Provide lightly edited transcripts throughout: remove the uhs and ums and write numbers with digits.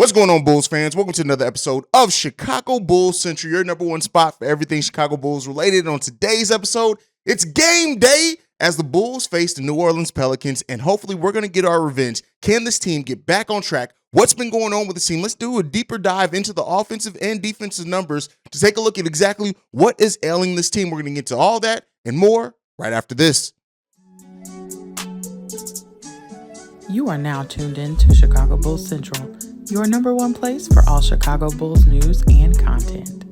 What's going on, Bulls fans? Welcome to another episode of Chicago Bulls Central, your number one spot for everything Chicago Bulls related. On today's episode, it's game day as the Bulls face the New Orleans Pelicans, and hopefully we're going to get our revenge. Can this team get back on track? What's been going on with the team? Let's do a deeper dive into the offensive and defensive numbers to take a look at exactly what is ailing this team. We're going to get to all that and more right after this. You are now tuned in to Chicago Bulls Central, your number one place for all Chicago Bulls news and content.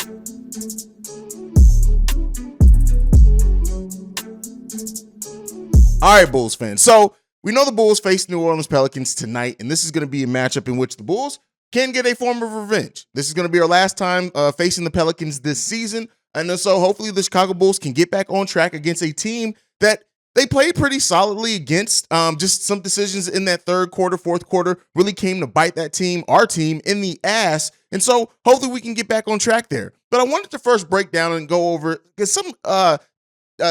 All right, Bulls fans. So we know the Bulls face New Orleans Pelicans tonight, and this is going to be a matchup in which the Bulls can get a form of revenge. This is going to be our last time facing the Pelicans this season, and so hopefully the Chicago Bulls can get back on track against a team that they played pretty solidly against. Just some decisions in that third quarter, fourth quarter really came to bite that team, our team, in the ass. And so hopefully we can get back on track there. But I wanted to first break down and go over, because some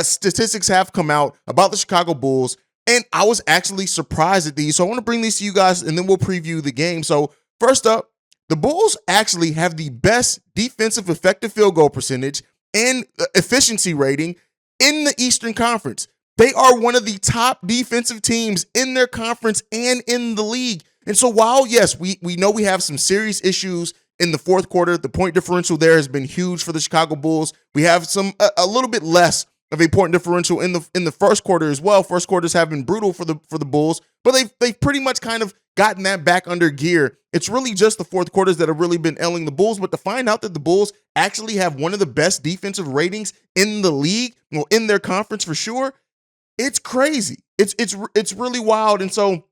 statistics have come out about the Chicago Bulls, and I was actually surprised at these. So I want to bring these to you guys, and then we'll preview the game. So first up, the Bulls actually have the best defensive effective field goal percentage and efficiency rating in the Eastern Conference. They are one of the top defensive teams in their conference and in the league. And so while, yes, we know we have some serious issues in the fourth quarter, the point differential there has been huge for the Chicago Bulls. We have a little bit less of a point differential in the first quarter as well. First quarters have been brutal for the Bulls, but they've pretty much kind of gotten that back under gear. It's really just the fourth quarters that have really been ailing the Bulls. But to find out that the Bulls actually have one of the best defensive ratings in the league, well, in their conference for sure, it's crazy. It's really wild. And so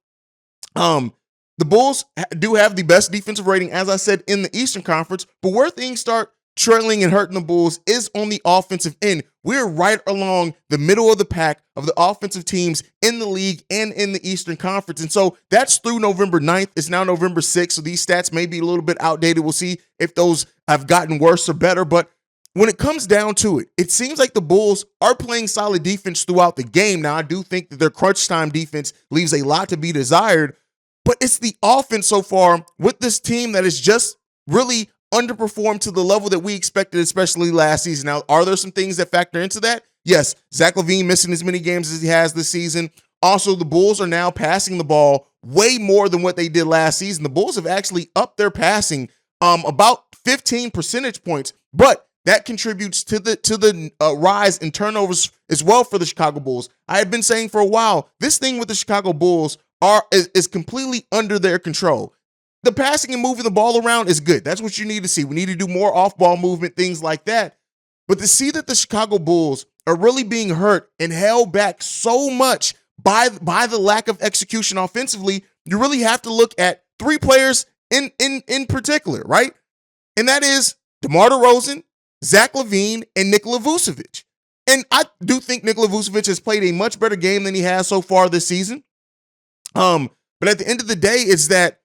the Bulls do have the best defensive rating, as I said, in the Eastern Conference. But where things start trailing and hurting the Bulls is on the offensive end. We're right along the middle of the pack of the offensive teams in the league and in the Eastern Conference. And so that's through November 9th. It's now November 6th. So these stats may be a little bit outdated. We'll see if those have gotten worse or better. But when it comes down to it, it seems like the Bulls are playing solid defense throughout the game. Now, I do think that their crunch time defense leaves a lot to be desired, but it's the offense so far with this team that has just really underperformed to the level that we expected, especially last season. Now, are there some things that factor into that? Yes, Zach LaVine missing as many games as he has this season. Also, the Bulls are now passing the ball way more than what they did last season. The Bulls have actually upped their passing about 15 percentage points, but that contributes to the rise in turnovers as well for the Chicago Bulls. I have been saying for a while, this thing with the Chicago Bulls is completely under their control. The passing and moving the ball around is good. That's what you need to see. We need to do more off-ball movement, things like that. But to see that the Chicago Bulls are really being hurt and held back so much by the lack of execution offensively, you really have to look at three players in particular, right? And that is DeMar DeRozan, Zach LaVine, and Nikola Vucevic. And I do think Nikola Vucevic has played a much better game than he has so far this season. But at the end of the day, it's that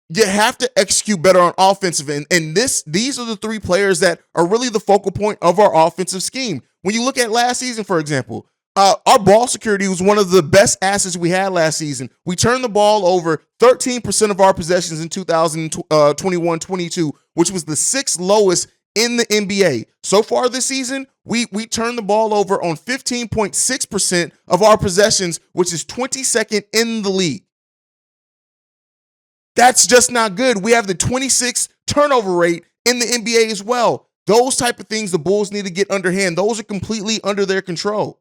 you have to execute better on offensive end. And these are the three players that are really the focal point of our offensive scheme. When you look at last season, for example, our ball security was one of the best assets we had last season. We turned the ball over 13% of our possessions in 2021-22, which was the sixth lowest in the NBA. So far this season, we turned the ball over on 15.6% of our possessions, which is 22nd in the league. That's just not good. We have the 26th turnover rate in the NBA as well. Those type of things the Bulls need to get underhand. Those are completely under their control.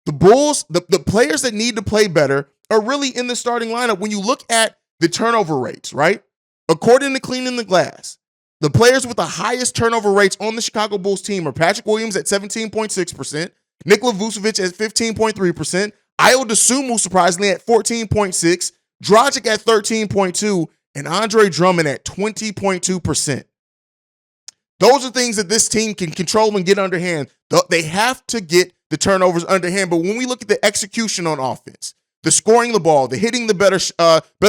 The Bulls, the players that need to play better are really in the starting lineup. When you look at the turnover rates, right? According to Cleaning the Glass, the players with the highest turnover rates on the Chicago Bulls team are Patrick Williams at 17.6%, Nikola Vucevic at 15.3%, Ayo Dosunmu surprisingly at 14.6%, Dragic at 13.2%, and Andre Drummond at 20.2%. Those are things that this team can control and get underhand. They have to get the turnovers underhand. But when we look at the execution on offense, the scoring the ball, the hitting the better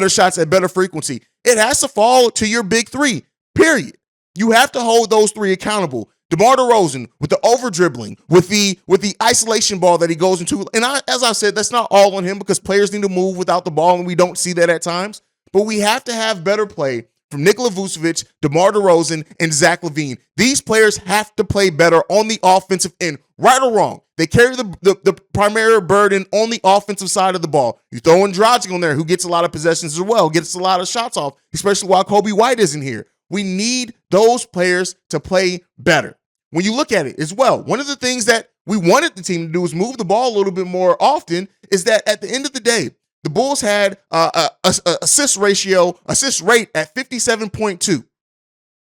shots at better frequency, it has to fall to your big three, period. You have to hold those three accountable. DeMar DeRozan with the over dribbling, with the isolation ball that he goes into. And as I said, that's not all on him because players need to move without the ball, and we don't see that at times. but we have to have better play from Nikola Vucevic, DeMar DeRozan, and Zach LaVine. These players have to play better on the offensive end, right or wrong. They carry the primary burden on the offensive side of the ball. You throw in Dragic on there, who gets a lot of possessions as well, gets a lot of shots off, especially while Kobe White isn't here. We need those players to play better. When you look at it as well, one of the things that we wanted the team to do is move the ball a little bit more often, is that at the end of the day, the Bulls had assist rate at 57.2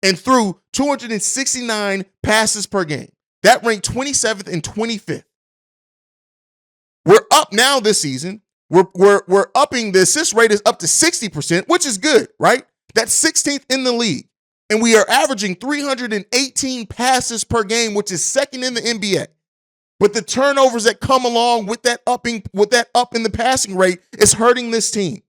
and threw 269 passes per game. That ranked 27th and 25th. We're up now this season. We're upping the assist rate is up to 60%, which is good, right? That's 16th in the league. And we are averaging 318 passes per game, which is second in the NBA. But the turnovers that come along with that up in the passing rate is hurting this team.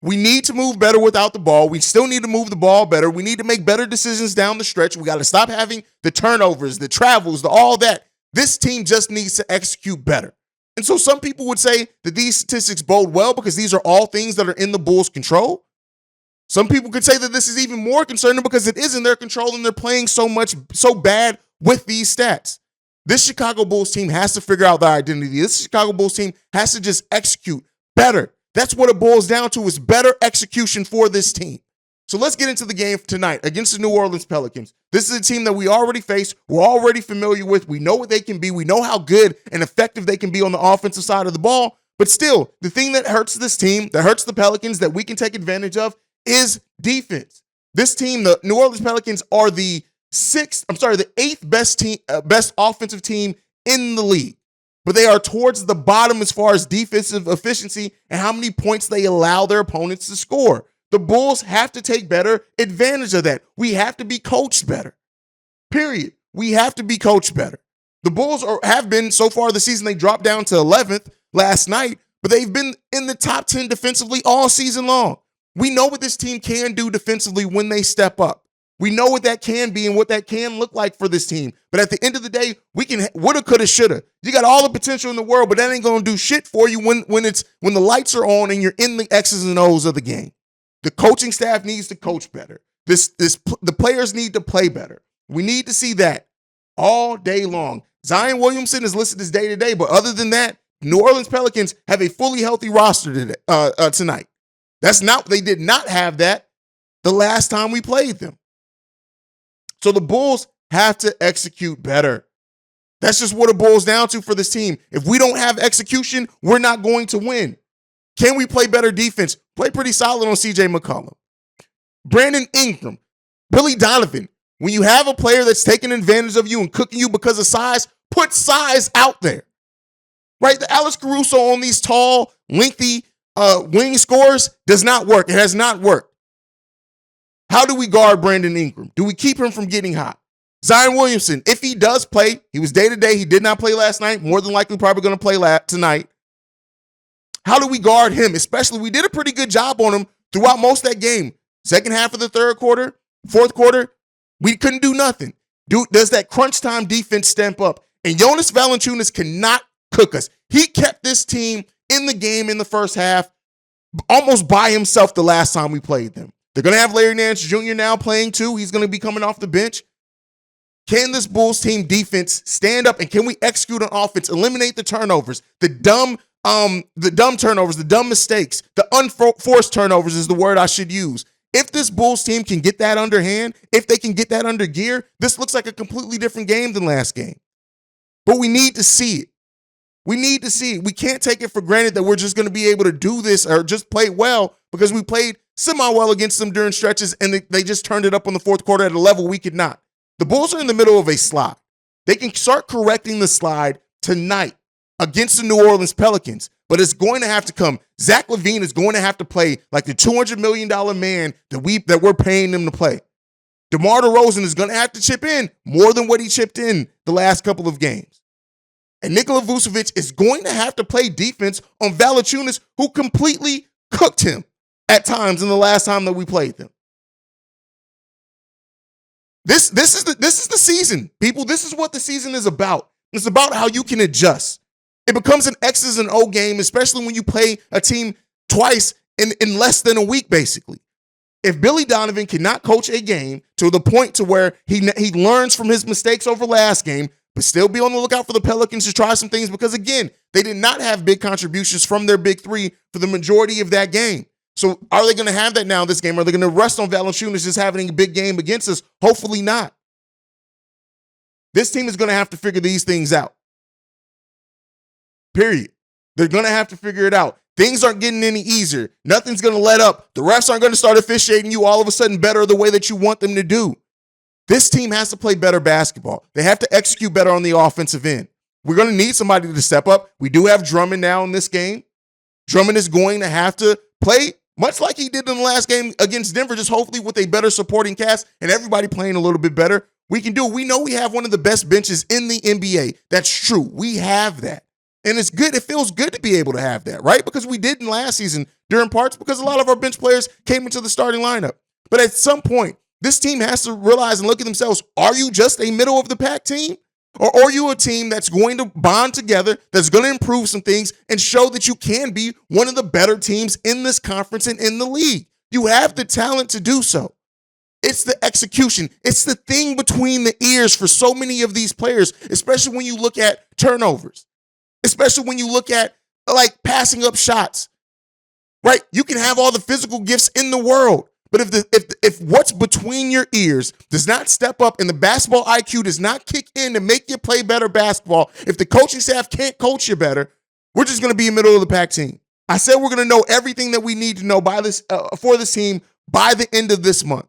We need to move better without the ball. We still need to move the ball better. We need to make better decisions down the stretch. We got to stop having the turnovers, the travels, all that. This team just needs to execute better. And so some people would say that these statistics bode well because these are all things that are in the Bulls' control. Some people could say that this is even more concerning because it is in their control and they're playing so bad with these stats. This Chicago Bulls team has to figure out their identity. This Chicago Bulls team has to just execute better. That's what it boils down to, is better execution for this team. So let's get into the game tonight against the New Orleans Pelicans. This is a team that we already faced. We're already familiar with. We know what they can be. We know how good and effective they can be on the offensive side of the ball. But still, the thing that hurts this team, that hurts the Pelicans, that we can take advantage of is defense. This team, the New Orleans Pelicans, are the eighth best offensive team in the league. But they are towards the bottom as far as defensive efficiency and how many points they allow their opponents to score. The Bulls have to take better advantage of that. We have to be coached better. Period. We have to be coached better. The Bulls have been, so far this season, they dropped down to 11th last night, but they've been in the top 10 defensively all season long. We know what this team can do defensively when they step up. We know what that can be and what that can look like for this team. But at the end of the day, we can woulda, coulda, shoulda. You got all the potential in the world, but that ain't gonna do shit for you when the lights are on and you're in the X's and O's of the game. The coaching staff needs to coach better. The players need to play better. We need to see that all day long. Zion Williamson is listed as day to day, but other than that, New Orleans Pelicans have a fully healthy roster today, tonight. They did not have that the last time we played them. So the Bulls have to execute better. That's just what it boils down to for this team. If we don't have execution, we're not going to win. Can we play better defense? Play pretty solid on CJ McCollum. Brandon Ingram, Billy Donovan. When you have a player that's taking advantage of you and cooking you because of size, put size out there. Right? The Alex Caruso on these tall, lengthy wing scores does not work. It has not worked. How do we guard Brandon Ingram? Do we keep him from getting hot? Zion Williamson, if he does play, he was day-to-day. He did not play last night. More than likely probably going to play tonight. How do we guard him? Especially, we did a pretty good job on him throughout most of that game. Second half of the third quarter, fourth quarter, we couldn't do nothing. Does that crunch time defense stamp up? And Jonas Valanciunas cannot cook us. He kept this team in the game in the first half almost by himself the last time we played them. They're going to have Larry Nance Jr. now playing too. He's going to be coming off the bench. Can this Bulls team defense stand up and can we execute on offense, eliminate the turnovers, the dumb turnovers, the dumb mistakes, the unforced turnovers is the word I should use. If this Bulls team can get that underhand, if they can get that under gear, this looks like a completely different game than last game. But we need to see it. We need to see it. We can't take it for granted that we're just going to be able to do this or just play well because we played semi-well against them during stretches and they just turned it up on the fourth quarter at a level we could not. The Bulls are in the middle of a slide. They can start correcting the slide tonight against the New Orleans Pelicans, but it's going to have to come. Zach LaVine is going to have to play like the $200 million man that we're paying him to play. DeMar DeRozan is going to have to chip in more than what he chipped in the last couple of games. And Nikola Vucevic is going to have to play defense on Valanciunas, who completely cooked him at times in the last time that we played them. This is the season, people. This is what the season is about. It's about how you can adjust. It becomes an X's and O game, especially when you play a team twice in less than a week, basically. If Billy Donovan cannot coach a game to the point to where he learns from his mistakes over last game, but still be on the lookout for the Pelicans to try some things, because again, they did not have big contributions from their big three for the majority of that game. So are they going to have that now this game? Are they going to rest on Valanciunas just having a big game against us? Hopefully not. This team is going to have to figure these things out. Period. They're going to have to figure it out. Things aren't getting any easier. Nothing's going to let up. The refs aren't going to start officiating you all of a sudden better the way that you want them to do. This team has to play better basketball. They have to execute better on the offensive end. We're going to need somebody to step up. We do have Drummond now in this game. Drummond is going to have to play much like he did in the last game against Denver, just hopefully with a better supporting cast and everybody playing a little bit better. We can do it. We know we have one of the best benches in the NBA. That's true. We have that. And it's good. It feels good to be able to have that, right? Because we didn't last season during parts because a lot of our bench players came into the starting lineup. But at some point, this team has to realize and look at themselves. Are you just a middle of the pack team? Or are you a team that's going to bond together, that's going to improve some things and show that you can be one of the better teams in this conference and in the league? You have the talent to do so. It's the execution. It's the thing between the ears for so many of these players, especially when you look at turnovers. Especially when you look at like passing up shots, right? You can have all the physical gifts in the world, but if what's between your ears does not step up and the basketball IQ does not kick in to make you play better basketball, if the coaching staff can't coach you better, we're just going to be a middle of the pack team. I said we're going to know everything that we need to know by this for this team by the end of this month,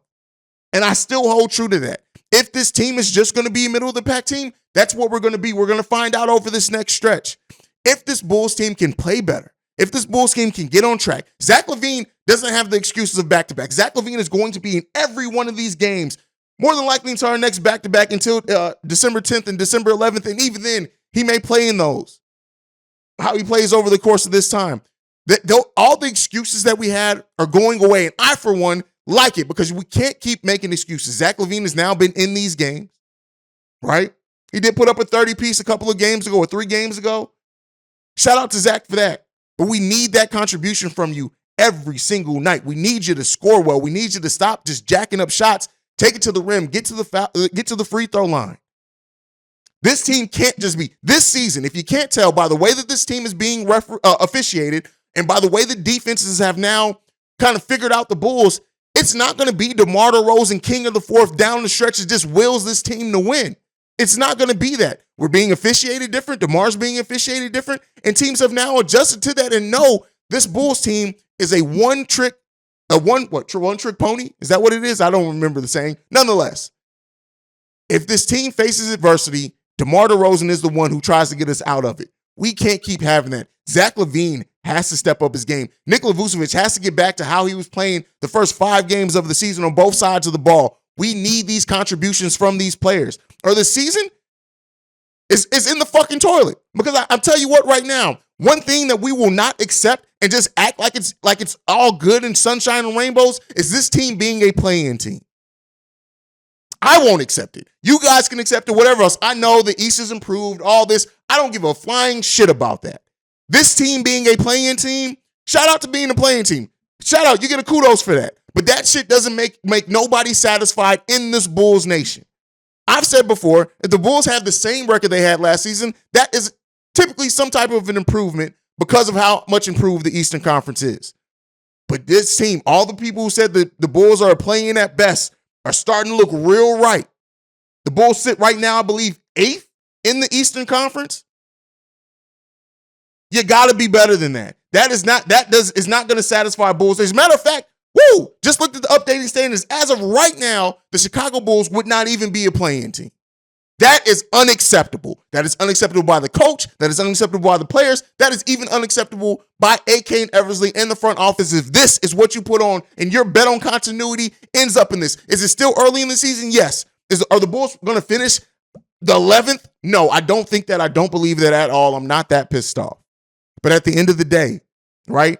and I still hold true to that. If this team is just going to be a middle of the pack team, that's what we're going to be. We're going to find out over this next stretch. If this Bulls team can play better, if this Bulls team can get on track, Zach LaVine doesn't have the excuses of back-to-back. Zach LaVine is going to be in every one of these games, more than likely until our next back-to-back until December 10th and December 11th. And even then, he may play in those. How he plays over the course of this time. All the excuses that we had are going away. And I, for one, like it because we can't keep making excuses. Zach LaVine has now been in these games, right? He did put up a 30-piece a couple of games ago or 3 games ago. Shout out to Zach for that. But we need that contribution from you every single night. We need you to score well. We need you to stop just jacking up shots, take it to the rim, get to the free throw line. This team can't just be this season. If you can't tell by the way that this team is being officiated and by the way the defenses have now kind of figured out the Bulls, it's not going to be DeMar DeRozan, king of the fourth, down the stretch that just wills this team to win. It's not going to be that. We're being officiated different. DeMar's being officiated different. And teams have now adjusted to that and know this Bulls team is a one-trick pony? Is that what it is? I don't remember the saying. Nonetheless, if this team faces adversity, DeMar DeRozan is the one who tries to get us out of it. We can't keep having that. Zach LaVine has to step up his game. Nikola Vucevic has to get back to how he was playing the first 5 games of the season on both sides of the ball. We need these contributions from these players. Or the season is in the fucking toilet. Because I'm telling you what right now, one thing that we will not accept and just act like it's all good and sunshine and rainbows is this team being a play-in team. I won't accept it. You guys can accept it, whatever else. I know the East has improved, all this. I don't give a flying shit about that. This team being a play-in team, shout out to being a play-in team. Shout out, you get a kudos for that. But that shit doesn't make nobody satisfied in this Bulls nation. I've said before, if the Bulls have the same record they had last season, that is typically some type of an improvement because of how much improved the Eastern Conference is. But this team, all the people who said that the Bulls are playing at best are starting to look real right. The Bulls sit right now, I believe, 8th in the Eastern Conference. You got to be better than that. Is not going to satisfy Bulls. As a matter of fact, just looked at the updated standings. As of right now, the Chicago Bulls would not even be a play-in team. That is unacceptable. That is unacceptable by the coach. That is unacceptable by the players. That is even unacceptable by AK and Eversley and the front office. If this is what you put on and your bet on continuity ends up in this. Is it still early in the season? Yes. Are the Bulls going to finish the 11th? No, I don't think that. I don't believe that at all. I'm not that pissed off. But at the end of the day, right?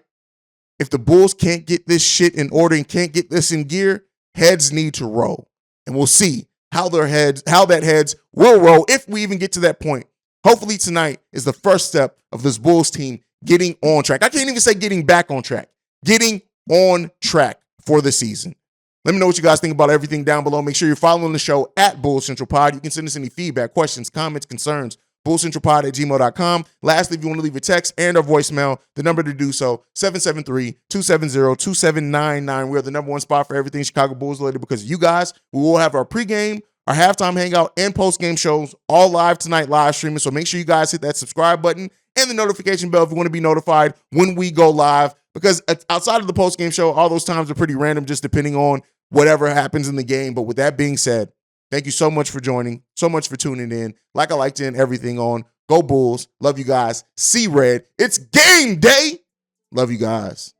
If the Bulls can't get this shit in order and can't get this in gear, heads need to roll. And we'll see how that heads will roll if we even get to that point. Hopefully tonight is the first step of this Bulls team getting on track. I can't even say getting back on track. getting on track for the season. Let me know what you guys think about everything down below. Make sure you're following the show at Bull Central Pod. You can send us any feedback, questions, comments, concerns, bullcentralpod@gmail.com. Lastly, if you want to leave a text and or voicemail, the number to do so, 773-270-2799. We are the number one spot for everything Chicago Bulls related because of you guys. We will have our pregame, our halftime hangout, and postgame shows all live tonight, live streaming. So make sure you guys hit that subscribe button and the notification bell if you want to be notified when we go live. Because outside of the postgame show, all those times are pretty random, just depending on whatever happens in the game. But with that being said, thank you so much for joining, so much for tuning in. Like I like to end everything on, go Bulls. Love you guys. See red. It's game day. Love you guys.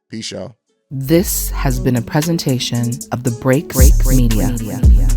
Peace, y'all. This has been a presentation of the Break Media.